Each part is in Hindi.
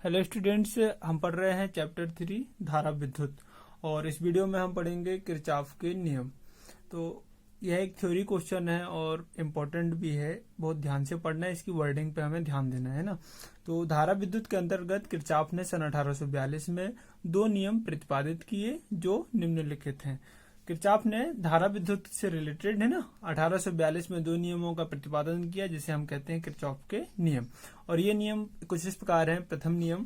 हेलो स्टूडेंट्स, हम पढ़ रहे हैं चैप्टर 3 धारा विद्युत। और इस वीडियो में हम पढ़ेंगे किरचॉफ के नियम। तो यह एक थ्योरी क्वेश्चन है और इम्पोर्टेंट भी है, बहुत ध्यान से पढ़ना है, इसकी वर्डिंग पे हमें ध्यान देना है ना। तो धारा विद्युत के अंतर्गत किरचॉफ ने सन 1842 में दो नियम प्रतिपादित किए जो निम्नलिखित हैं। किरचॉफ ने धारा विद्युत से रिलेटेड है ना 1842 में दो नियमों का प्रतिपादन किया जिसे हम कहते हैं किरचॉफ के नियम। और ये नियम कुछ इस प्रकार हैं। प्रथम नियम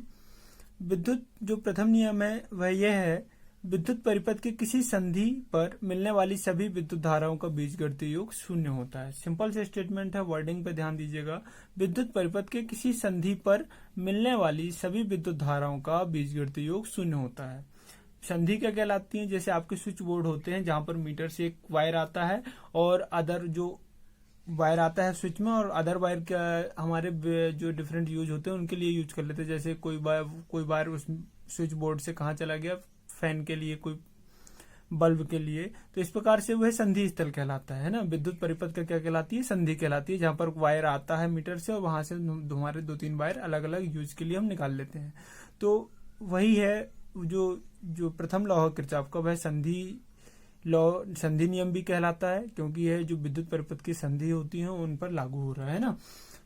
विद्युत, जो प्रथम नियम है वह यह है, विद्युत परिपथ के किसी संधि पर मिलने वाली सभी विद्युत धाराओं का बीजगणितीय योग शून्य होता है। सिंपल से स्टेटमेंट है, वर्डिंग पे ध्यान दीजिएगा। विद्युत परिपथ के किसी संधि पर मिलने वाली सभी विद्युत धाराओं का बीजगणितीय योग शून्य होता है। संधि क्या कहलाती है? जैसे आपके स्विच बोर्ड होते हैं जहां पर मीटर से एक वायर आता है और अदर जो वायर आता है स्विच में, और अदर वायर का हमारे जो डिफरेंट यूज होते हैं उनके लिए यूज कर लेते हैं। जैसे कोई वायर उस स्विच बोर्ड से कहाँ चला गया, फैन के लिए, कोई बल्ब के लिए। तो इस प्रकार से वह संधि स्थल कहलाता है ना। विद्युत परिपथ का क्या कहलाती है? संधि कहलाती है, जहां पर वायर आता है मीटर से और वहां से हमारे दो तीन वायर अलग अलग यूज के लिए हम निकाल लेते हैं। तो वही है जो प्रथम लॉ है किरचॉफ का, वह संधि लॉ, संधि नियम भी कहलाता है, क्योंकि यह जो विद्युत परिपथ की संधि होती है उन पर लागू हो रहा है ना।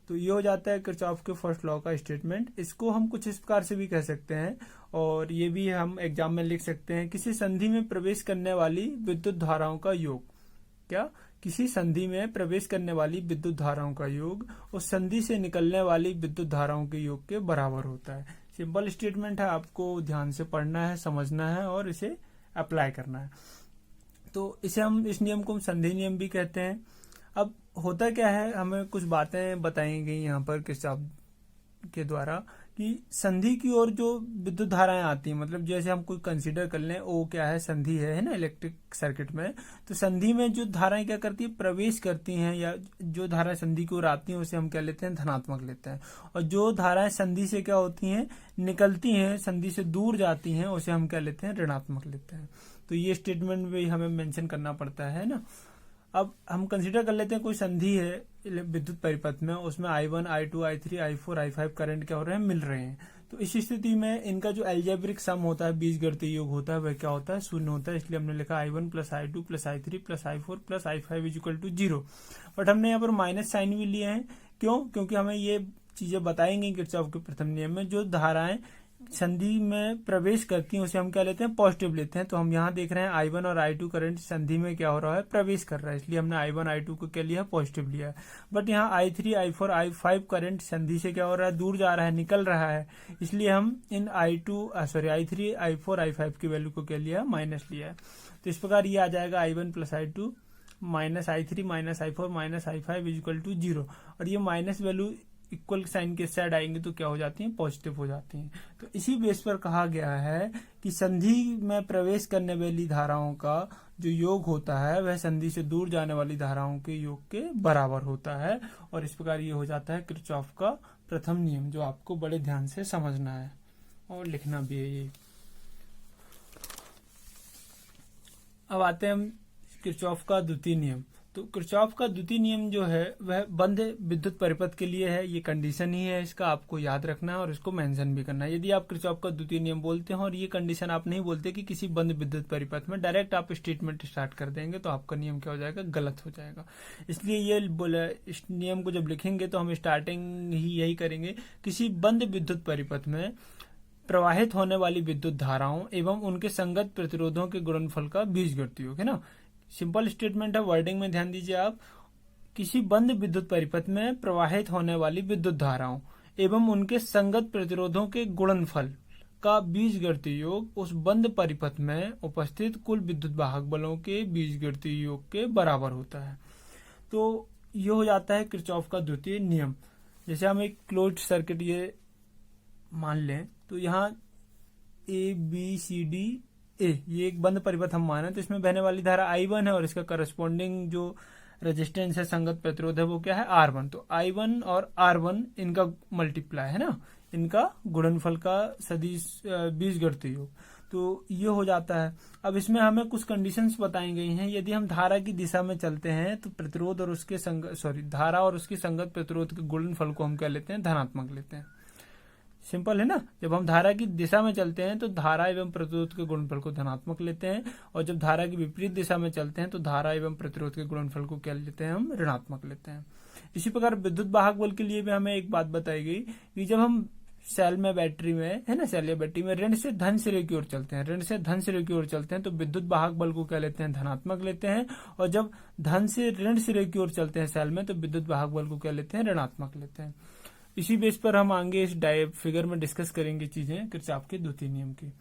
तो ये हो जाता है किरचॉफ के फर्स्ट लॉ का स्टेटमेंट। इसको हम कुछ इस प्रकार से भी कह सकते हैं, और ये भी हम एग्जाम में लिख सकते हैं, किसी संधि में प्रवेश करने वाली विद्युत धाराओं का योग। क्या? किसी संधि में प्रवेश करने वाली विद्युत धाराओं का योग उस संधि से निकलने वाली विद्युत धाराओं के योग के बराबर होता है। सिंपल स्टेटमेंट है, आपको ध्यान से पढ़ना है, समझना है और इसे अप्लाई करना है। तो इस नियम को हम संधि नियम भी कहते हैं। अब होता क्या है, हमें कुछ बातें बताई गई यहाँ पर किरचॉफ के द्वारा कि संधि की ओर जो विद्युत धाराएं आती हैं, मतलब जैसे हम कोई कंसीडर कर लें, ओ क्या है, संधि है ना इलेक्ट्रिक सर्किट में। तो संधि में जो धाराएं क्या करती है, प्रवेश करती हैं, या जो धाराएं संधि की ओर आती हैं उसे हम क्या लेते हैं, धनात्मक लेते हैं। और जो धाराएं संधि से क्या होती हैं, निकलती हैं, संधि से दूर जाती हैं, उसे हम क्या लेते हैं, ऋणात्मक लेते हैं। तो ये स्टेटमेंट भी हमें मेंशन करना पड़ता है ना। अब हम कंसीडर कर लेते हैं कोई संधि है विद्युत परिपथ में, उसमें I1, I2, I3, I4, I5 current क्या हो रहे हैं, मिल रहे हैं। तो इस स्थिति में इनका जो एल्जेब्रिक सम होता है, बीजगणितीय योग होता है, वह क्या होता है, शून्य होता है। इसलिए हमने लिखा I1 plus I2 plus I3 plus I4 plus I5 equal to 0। But हमने यहाँ पर माइनस साइन भी लिए हैं। क्यों? क्योंकि हमें ये चीजें बताएंगे किरचॉफ के प्रथम नियम में, जो धाराएं संधि में प्रवेश करती हैं उसे हम क्या लेते हैं, पॉजिटिव लेते हैं। तो हम यहाँ देख रहे हैं I1 और I2 करंट संधि में क्या हो रहा है, प्रवेश कर रहा है, इसलिए हमने I1 I2 को क्या लिया, पॉजिटिव लिया है। बट यहाँ I3 I4 I5 करंट संधि से क्या हो रहा है, दूर जा रहा है, निकल रहा है, इसलिए हम इन I3 I4 I5 की वैल्यू को क्या लिया, माइनस लिया है। तो इस प्रकार ये आ जाएगा I1 plus I2 minus I3 minus I4 minus I5 equal to 0। और ये माइनस वैल्यू इक्वल साइन के साइड आएंगे तो क्या हो जाती हैं, पॉजिटिव हो जाती हैं। तो इसी बेस पर कहा गया है कि संधि में प्रवेश करने वाली धाराओं का जो योग होता है वह संधि से दूर जाने वाली धाराओं के योग के बराबर होता है। और इस प्रकार ये हो जाता है किरचॉफ का प्रथम नियम, जो आपको बड़े ध्यान से समझना है और लिखना भी है ये। अब आते हैं हम किरचॉफ का द्वितीय नियम। तो किरचॉफ का द्वितीय नियम जो है वह बंद विद्युत परिपथ के लिए है। ये कंडीशन ही है, इसका आपको याद रखना है और इसको मेंशन भी करना है। यदि आप किरचॉफ का द्वितीय नियम बोलते हैं और ये कंडीशन आप नहीं बोलते कि किसी बंद विद्युत परिपथ में, डायरेक्ट आप स्टेटमेंट स्टार्ट कर देंगे तो आपका नियम क्या हो जाएगा, गलत हो जाएगा। इसलिए ये इस नियम को जब लिखेंगे तो हम स्टार्टिंग ही यही करेंगे, किसी बंद विद्युत परिपथ में प्रवाहित होने वाली विद्युत धाराओं एवं उनके संगत प्रतिरोधों के गुणनफल का बीजगणितीय योग है ना। सिंपल स्टेटमेंट है, वर्डिंग में ध्यान दीजिए आप। किसी बंद विद्युत परिपथ में प्रवाहित होने वाली विद्युत धाराओं एवं उनके संगत प्रतिरोधों के गुणनफल का बीजगणितीय योग उस बंद परिपथ में उपस्थित कुल विद्युत वाहक बलों के बीजगणितीय योग के बराबर होता है। तो ये हो जाता है किरचॉफ का द्वितीय नियम। जैसे हम एक क्लोज्ड सर्किट ये मान लें, तो यहाँ ABCD ए ये एक बंद परिपथ हम माने, तो इसमें बहने वाली धारा I1 है और इसका करस्पॉन्डिंग जो रेजिस्टेंस है, संगत प्रतिरोध है, वो क्या है, R1। तो I1 और R1 इनका मल्टीप्लाई है ना, इनका गुणनफल का सदिश बीजगणितीय योग। तो ये हो जाता है। अब इसमें हमें कुछ कंडीशंस बताई गई हैं। यदि हम धारा की दिशा में चलते हैं तो प्रतिरोध और उसके धारा और उसके संगत प्रतिरोध के गुणनफल को हम क्या लेते हैं, धनात्मक लेते हैं। सिंपल है ना। जब हम धारा की दिशा में चलते हैं तो धारा एवं प्रतिरोध के गुणनफल को धनात्मक लेते हैं, और जब धारा की विपरीत दिशा में चलते हैं तो धारा एवं प्रतिरोध के गुणनफल को क्या लेते हैं, हम ऋणात्मक लेते हैं। इसी प्रकार विद्युत वाहक बल के लिए भी हमें एक बात बताई गई कि जब हम सेल में, बैटरी में, है ना, सेल या बैटरी में ऋण से धन सिरे की ओर चलते हैं, ऋण से धन सिरे की ओर चलते हैं तो विद्युत वाहक बल को क्या लेते हैं, धनात्मक लेते हैं, और जब धन से ऋण सिरे की ओर चलते हैं सेल में तो विद्युत वाहक बल को क्या लेते हैं, ऋणात्मक लेते हैं। इसी बेस पर हम आगे इस फिगर में डिस्कस करेंगे चीजें किरचॉफ के द्वितीय नियम की।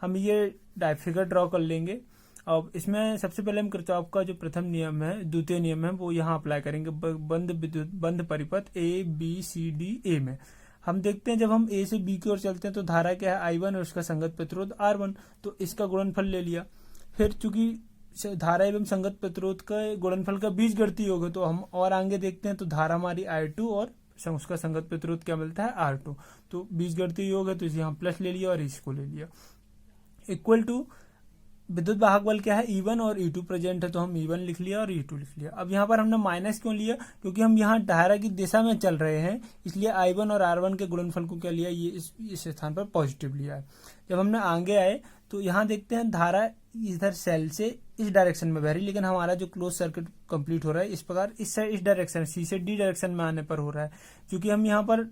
हम ये फिगर ड्रॉ कर लेंगे। अब इसमें सबसे पहले हम किरचॉफ का जो प्रथम नियम है, द्वितीय नियम है, वो यहाँ अप्लाई करेंगे बंद परिपथ ABCD A में। हम देखते हैं जब हम A से B की ओर चलते हैं तो धारा क्या है, I1 और उसका संगत प्रतिरोध R1, तो इसका गुणनफल ले लिया। फिर चूंकि धारा एवं संगत प्रतिरोध का गुणनफल का बीजगणितीय योग है तो हम और आगे देखते हैं तो धारा हमारी I2 और उसका संगत प्रतिरोध क्या मिलता है, R2, तो बीजगणितीय योग है तो इसे यहाँ प्लस ले लिया और इसको ले लिया। इक्वल टू विद्युत वाहक बल क्या है, E1 और E2 प्रेजेंट है तो हम E1 लिख लिया और E2 लिख लिया। अब यहाँ पर हमने माइनस क्यों लिया, क्योंकि हम यहाँ धारा की दिशा में चल रहे हैं, इसलिए I1 और R1 के गुणनफल को क्या लिया, ये इस स्थान पर पॉजिटिव लिया है। जब हमने आगे आए तो यहाँ देखते हैं धारा इधर सेल से इस डायरेक्शन में बह रही, लेकिन हमारा जो क्लोज सर्किट कंप्लीट हो रहा है इस प्रकार इस डायरेक्शन C से D डायरेक्शन में आने पर हो रहा है। क्योंकि हम यहाँ पर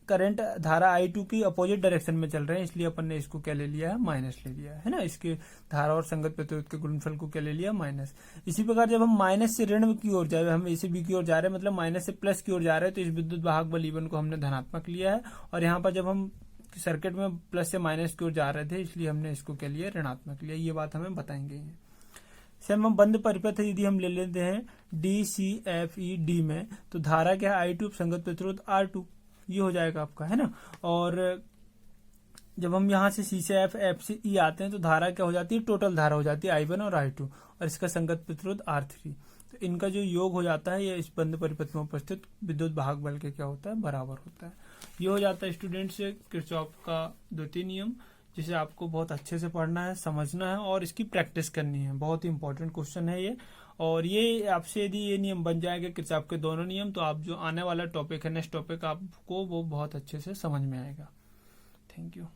करंट धारा I2 की अपोजिट डायरेक्शन में चल रहे हैं, इसलिए अपन ने इसको क्या ले लिया है, माइनस ले लिया है ना। इसके धारा और संगत प्रतिरोध के गुणनफल को क्या ले लिया, माइनस। इसी प्रकार जब हम माइनस से ऋण की ओर जाए, हम A से B की ओर जा रहे हैं, मतलब माइनस से प्लस की ओर जा रहे हैं, तो इस विद्युत वाहक बल E1 को हमने धनात्मक लिया है, और यहाँ पर जब हम सर्किट में प्लस से माइनस की ओर जा रहे थे इसलिए हमने इसको क्या लिया, ऋणात्मक लिया। ये बात हमें बताएंगे। सेम हम बंद परिपथ यदि हम ले लेते हैं DCFED में तो धारा क्या है, I2 संगत प्रतिरोध R2, ये हो जाएगा आपका, है ना। और जब हम यहाँ से C से F से E आते हैं तो धारा क्या हो जाती है, टोटल धारा हो जाती है I1 और I2, और इसका संगत प्रतिरोध R3, तो इनका जो योग हो जाता है ये इस बंद परिपथ में उपस्थित विद्युत वाहक बल के क्या होता है, बराबर होता है। ये हो जाता है स्टूडेंट्स किरचॉफ का द्वितीय नियम, जिसे आपको बहुत अच्छे से पढ़ना है, समझना है और इसकी प्रैक्टिस करनी है। बहुत ही इंपॉर्टेंट क्वेश्चन है ये, और ये आपसे यदि ये नियम बन जाएगा किरचॉफ के दोनों नियम, तो आप जो आने वाला टॉपिक है, नेक्स्ट टॉपिक, आपको वो बहुत अच्छे से समझ में आएगा। Thank you.